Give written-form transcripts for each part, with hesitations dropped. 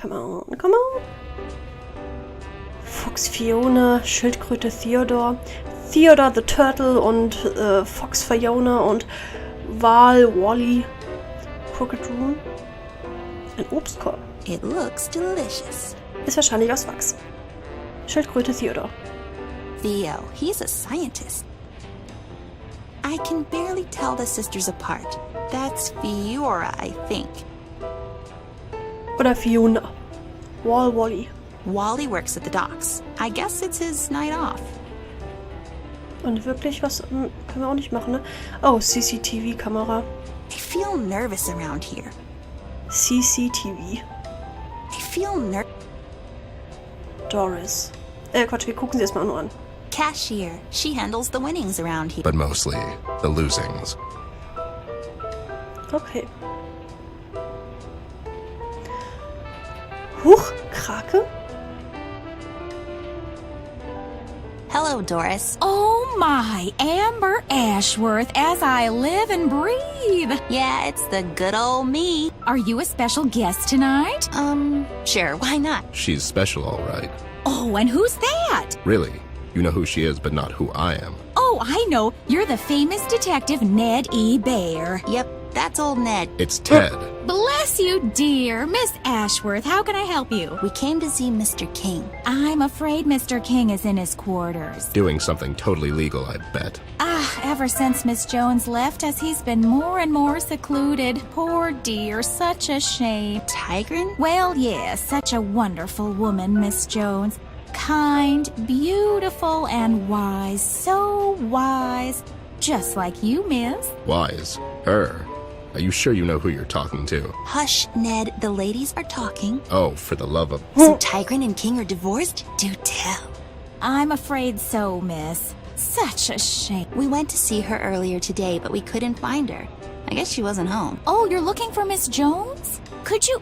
Come on, come on. Fuchs Fiona, Schildkröte Theodore, Theodore the Turtle und Fox Fiona und Wal Wally, Crooked Room. Ein Obstkorb. It looks delicious. Ist wahrscheinlich aus Wachs. Schildkröte Theodore. Theo, he's a scientist. I can barely tell the sisters apart. That's Fiora, I think. Oder Fiona. Wal Wally. Wally works at the docks. I guess it's his night off. Und wirklich was können wir auch nicht machen, ne? Oh, CCTV-Kamera. I feel nervous around here. CCTV. I feel Doris. Quatsch, wir gucken sie erstmal nur an. Cashier. She handles the winnings around here. But mostly the losings. Okay. Huch, Krake? Hello, Doris. Oh my, Amber Ashworth, as I live and breathe. Yeah, it's the good old me. Are you a special guest tonight? Sure, why not? She's special, all right. Oh, and who's that? Really? You know who she is, but not who I am. Oh, I know. You're the famous detective Ned E. Bear. Yep, that's old Ned. It's Ted. Bless you, dear. Miss Ashworth, how can I help you? We came to see Mr. King. I'm afraid Mr. King is in his quarters. Doing something totally legal, I bet. Ever since Miss Jones left us, he's been more and more secluded. Poor dear, such a shame. Tigran? Well, yes, such a wonderful woman, Miss Jones. Kind, beautiful, and wise. So wise. Just like you, miss. Wise? Her? Are you sure you know who you're talking to? Hush, Ned. The ladies are talking. Oh, for the love of... So Tigran and King are divorced? Do tell. I'm afraid so, miss. Such a shame. We went to see her earlier today, but we couldn't find her. I guess she wasn't home. Oh, you're looking for Miss Jones? Could you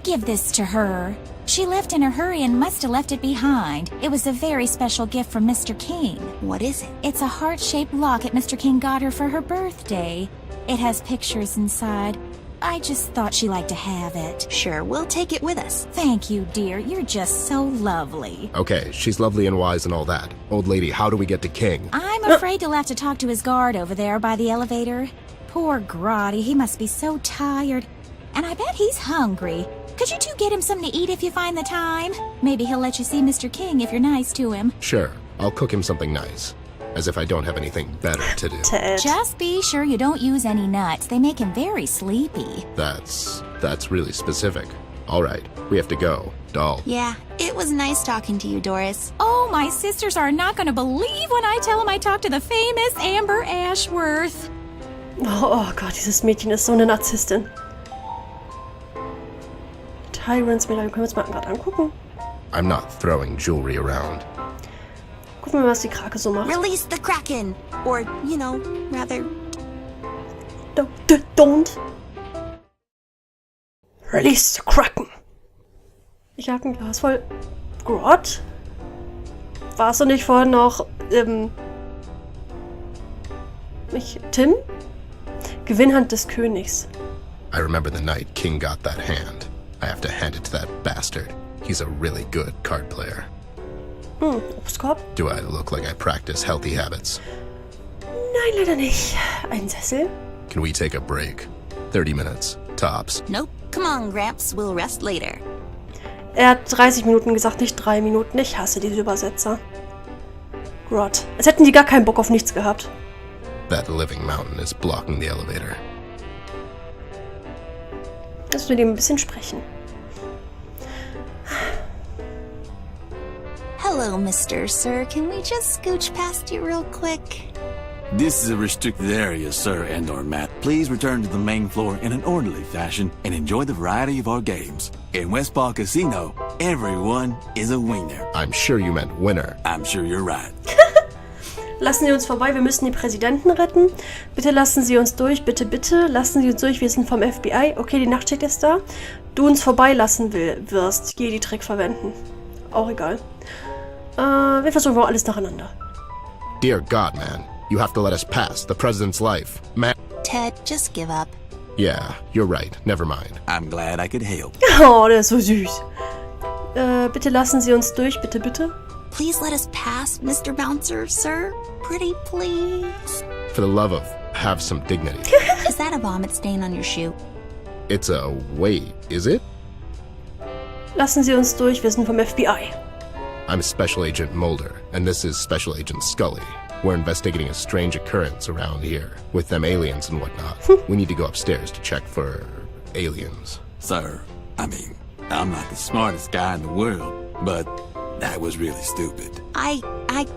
give this to her? She left in a hurry and must have left it behind. It was a very special gift from Mr. King. What is it? It's a heart-shaped locket Mr. King got her for her birthday. It has pictures inside. I just thought she liked to have it. Sure, we'll take it with us. Thank you, dear. You're just so lovely. Okay, she's lovely and wise and all that. Old lady, how do we get to King? I'm afraid you'll have to talk to his guard over there by the elevator. Poor Grotty, he must be so tired. And I bet he's hungry. Could you two get him something to eat if you find the time? Maybe he'll let you see Mr. King if you're nice to him. Sure, I'll cook him something nice. As if I don't have anything better to do. Ted. Just be sure you don't use any nuts. They make him very sleepy. That's really specific. All right, we have to go. Doll. Yeah, it was nice talking to you, Doris. Oh, my sisters are not going to believe when I tell them I talked to the famous Amber Ashworth. Oh Gott, dieses Mädchen ist so eine Narzisstin. Tyrants Medaille, können wir uns mal gerade angucken. I'm not throwing jewelry around. Gucken wir mal, was die Krake so macht. Release the Kraken! Or, you know, rather... Don't. Release the Kraken. Ich habe ein Glas voll. Grot? Warst du nicht vorhin noch, Tim? Gewinnhand des Königs. I remember the night King got that hand. I have to hand it to that bastard. He's a really good card player. Obstkorb? Do I look like I practice healthy habits? Nein, leider nicht. Ein Sessel? Can we take a break? 30 minutes, tops. Nope. Come on, Gramps. We'll rest later. Er hat 30 Minuten gesagt, nicht 3 Minuten. Ich hasse diese Übersetzer. Grot. Als hätten die gar keinen Bock auf nichts gehabt. That living mountain is blocking the elevator. Lass mit ihm ein bisschen sprechen. Hello, Mr. Sir. Can we just scooch past you real quick? This is a restricted area, sir and/or Matt. Please return to the main floor in an orderly fashion and enjoy the variety of our games. In Westpaw Casino, everyone is a winner. I'm sure you meant winner. I'm sure you're right. Lassen Sie uns vorbei, wir müssen den Präsidenten retten. Bitte lassen Sie uns durch, bitte, bitte. Lassen Sie uns durch, wir sind vom FBI. Okay, die Nachtschicht ist da. Du uns vorbeilassen wirst, Jedi-Trick verwenden. Auch egal. Wir versuchen mal alles nacheinander. Dear God, man. You have to let us pass. The president's life. Man. Ted, just give up. Yeah, you're right. Never mind. I'm glad I could help. Oh, der ist so süß. Bitte lassen Sie uns durch, bitte, bitte. Please let us pass, Mr. Bouncer, sir. Pretty please. For the love of, have some dignity. Is that a vomit stain on your shoe? It's a wait, is it? Lassen Sie uns durch, wir sind vom FBI. I'm Special Agent Mulder, and this is Special Agent Scully. We're investigating a strange occurrence around here, with them aliens and whatnot. We need to go upstairs to check for aliens. Sir, I mean, I'm not the smartest guy in the world, but that was really stupid. I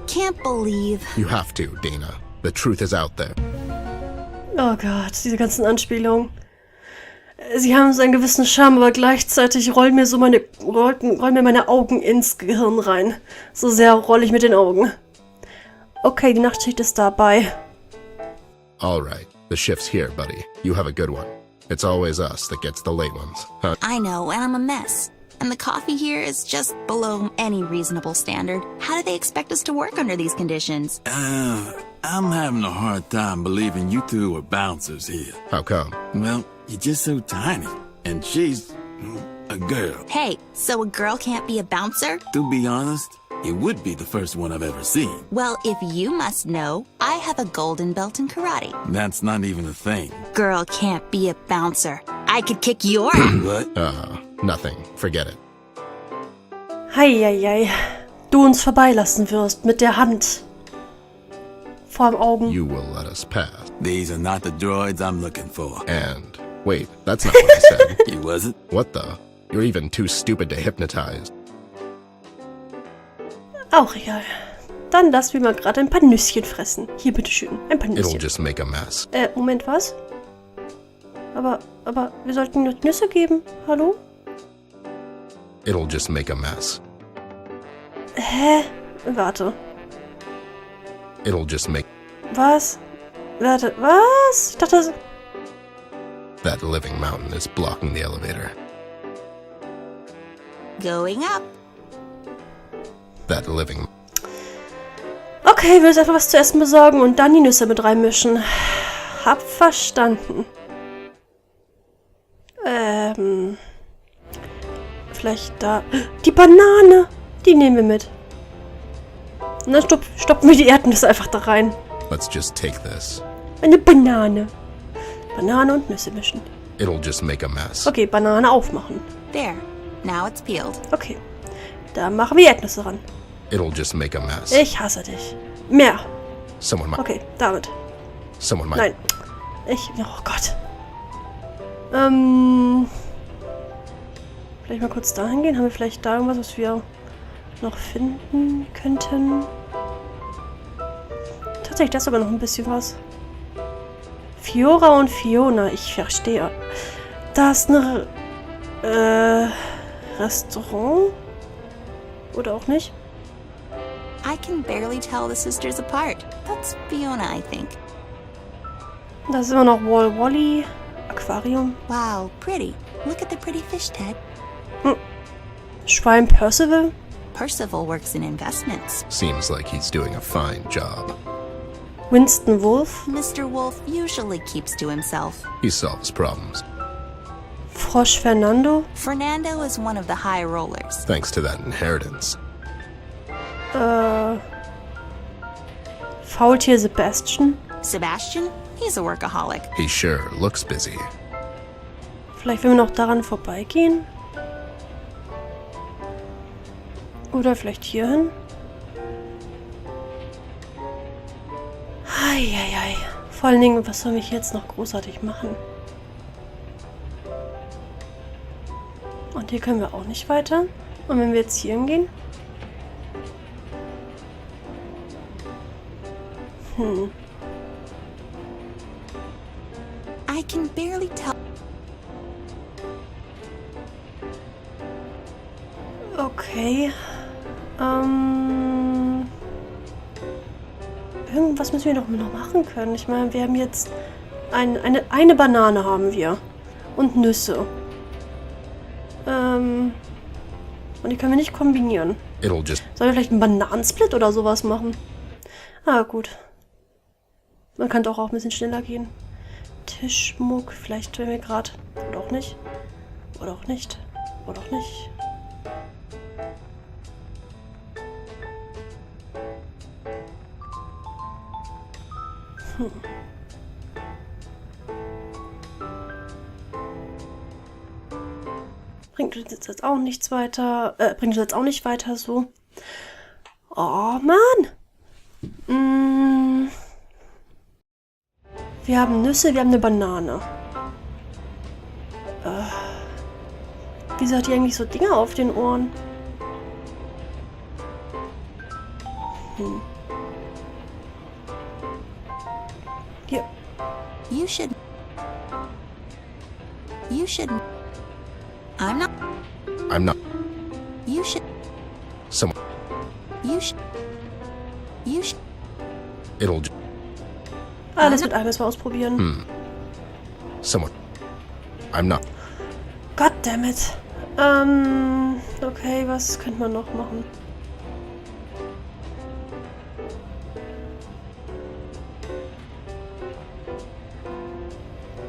can't believe... You have to, Dana. The truth is out there. Oh Gott, diese ganzen Anspielungen. Sie haben so einen gewissen Charme, aber gleichzeitig rollen mir meine Augen ins Gehirn rein. So sehr rolle ich mit den Augen. Okay, die Nachtschicht ist dabei. All right, the shift's here, buddy. You have a good one. It's always us that gets the late ones, huh? I know, and I'm a mess. And the coffee here is just below any reasonable standard. How do they expect us to work under these conditions? I'm having a hard time believing you two are bouncers here. How come? Well, you're just so tiny, and she's a girl. Hey, so a girl can't be a bouncer? To be honest, you would be the first one I've ever seen. Well, if you must know, I have a golden belt in karate. That's not even a thing. Girl can't be a bouncer. I could kick your ass. What? Nothing. Forget it. Heieiei. Du uns vorbeilassen wirst mit der Hand. Vorm Augen. You will let us pass. These are not the droids I'm looking for. And, wait, that's not what I said. You wasn't? What the? You're even too stupid to hypnotize. Auch egal. Dann lass wir mal gerade ein paar Nüsschen fressen. Hier, bitteschön. Ein paar It'll Nüsschen. just make a mess. Moment, was? Aber wir sollten noch Nüsse geben. Hallo? It'll just make a mess. Hä? Warte. It'll just make... Was? Warte, was? Ich dachte... That living mountain is blocking the elevator. Going up. That living... Okay, wir müssen einfach was zu essen besorgen und dann die Nüsse mit reinmischen. Hab verstanden. Vielleicht da... Die Banane! Die nehmen wir mit. Und dann stoppen wir die Erdnüsse einfach da rein. Let's just take this. Eine Banane. Banane und Nüsse mischen. It'll just make a mess. Okay, Banane aufmachen. There. Now it's peeled. Okay. Da machen wir Erdnüsse ran. It'll just make a mess. Ich hasse dich. Mehr. Someone might... Okay, damit. Someone might... Nein. Oh Gott. Vielleicht mal kurz dahin gehen. Haben wir vielleicht da irgendwas, was wir noch finden könnten? Tatsächlich, da ist sogar noch ein bisschen was. Fiora und Fiona. Ich verstehe. Da ist eine... Restaurant? Oder auch nicht? I can barely tell the sisters apart. That's Fiona, I think. Da ist immer noch Wally. Aquarium. Wow, pretty. Look at the pretty fish, Ted. Schwein Percival. Percival works in investments. Seems like he's doing a fine job. Winston Wolf. Mr. Wolf usually keeps to himself. He solves problems. Frosch Fernando. Fernando is one of the high rollers. Thanks to that inheritance. Faultier Sebastian. Sebastian? He's a workaholic. He sure looks busy. Vielleicht will wir noch daran vorbeigehen. Oder vielleicht hier hin. Eieiei. Vor allen Dingen, was soll ich jetzt noch großartig machen? Und hier können wir auch nicht weiter. Und wenn wir jetzt hier hingehen? I can barely tell. Okay. Irgendwas müssen wir doch noch machen können. Ich meine, wir haben jetzt eine Banane haben wir. Und Nüsse. Und die können wir nicht kombinieren. It'll just... Sollen wir vielleicht einen Bananensplit oder sowas machen? Ah, gut. Man kann doch auch ein bisschen schneller gehen. Tischmuck. Vielleicht, wenn wir gerade... Oder auch nicht. Oder auch nicht. Oder auch nicht. Bringt uns jetzt auch nichts weiter. Bringt uns jetzt auch nicht weiter so. Oh, Mann! Wir haben Nüsse, wir haben eine Banane. Wieso hat die eigentlich so Dinger auf den Ohren? Hier. You should. I'm not. I'm not You should. someone. You should. It'll just Alles mit einem erstmal ausprobieren. someone. I'm not. Goddammit. Okay, was könnte man noch machen?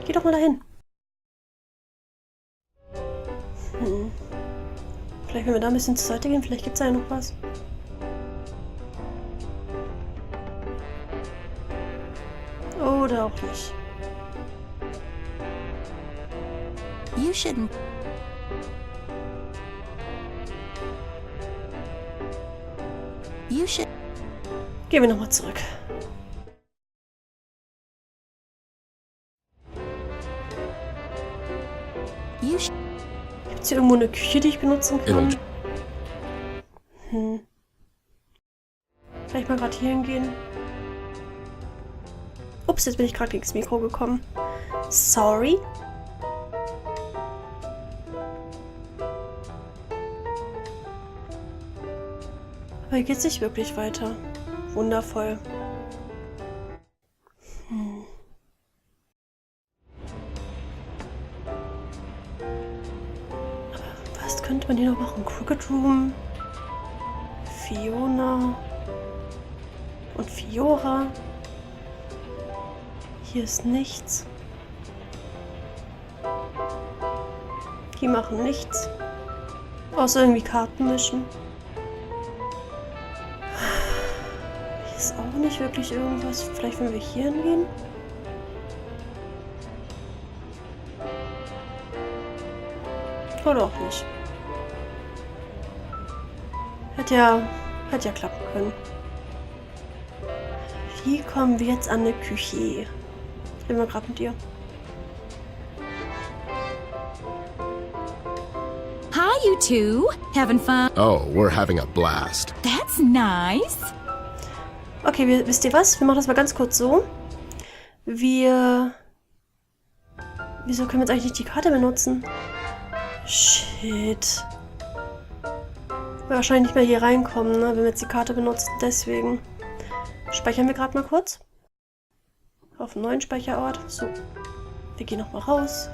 Geh doch mal dahin. Vielleicht, wenn wir da ein bisschen zur Seite gehen, vielleicht gibt es ja noch was. Oder auch nicht. You shouldn't. You should. Gehen wir nochmal zurück. You should. Gibt es hier irgendwo eine Küche, die ich benutzen kann? Vielleicht mal gerade hier hingehen. Ups, jetzt bin ich gerade gegen das Mikro gekommen. Sorry. Aber hier geht es nicht wirklich weiter. Wundervoll. Aber was könnte man hier noch machen? Crooked Room, Fiona und Fiora. Hier ist nichts. Die machen nichts. Außer irgendwie Karten mischen. Hier ist auch nicht wirklich irgendwas. Vielleicht, wenn wir hier hingehen? Oder auch nicht. Hätte ja klappen können. Wie kommen wir jetzt an eine Küche? Ich bin mal gerade mit dir. Hi, you two. Having fun? Oh, we're having a blast. That's nice. Okay, wisst ihr was? Wir machen das mal ganz kurz so. Wieso können wir jetzt eigentlich nicht die Karte benutzen? Shit. Wir wahrscheinlich nicht mehr hier reinkommen, ne, wenn wir jetzt die Karte benutzen. Deswegen speichern wir gerade mal kurz. Auf einen neuen Speicherort. So. Wir gehen nochmal raus.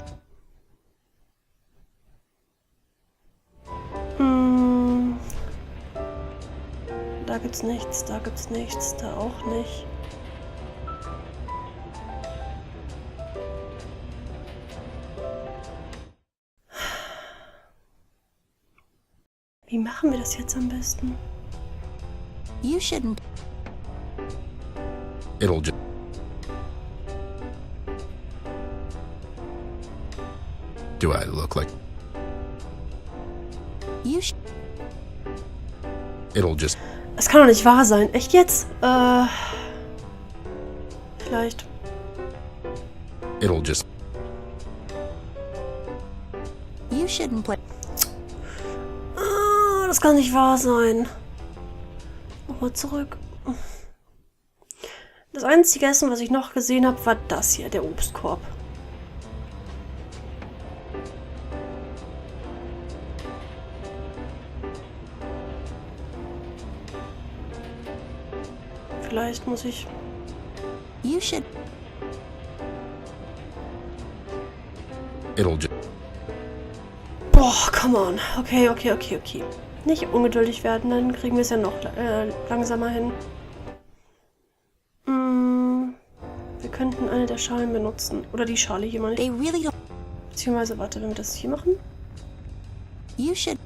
Da gibt's nichts, da gibt's nichts, da auch nicht. Wie machen wir das jetzt am besten? You shouldn't. It'll just Do I look like You should. it'll just Das kann doch nicht wahr sein. Echt jetzt? Vielleicht. it'll just You shouldn't play. Das kann nicht wahr sein. Nochmal zurück. Das einzige Essen, was ich noch gesehen habe, war das hier, der Obstkorb. Vielleicht muss ich... You should. it'll just Boah, come on. Okay. Nicht ungeduldig werden, dann kriegen wir es ja noch langsamer hin. Wir könnten eine der Schalen benutzen. Oder die Schale hier mal They nicht. really don't. Beziehungsweise, warte, wenn wir das hier machen. You should.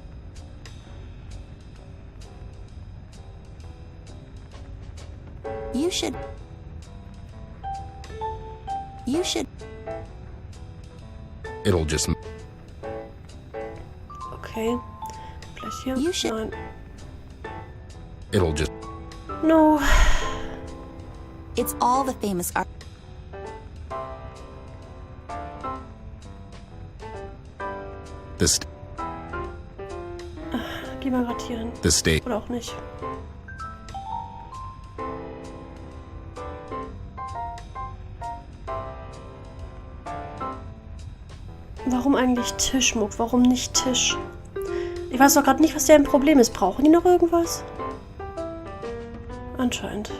You should. You should. It'll just. Okay. Vielleicht hier? You should- Nein. It'll just. No. It's all the famous art. The Geh mal gerade hier hin. state. Oder auch nicht. Warum eigentlich Tischmuck? Warum nicht Tisch? Ich weiß doch gerade nicht, was deren Problem ist. Brauchen die noch irgendwas? Anscheinend.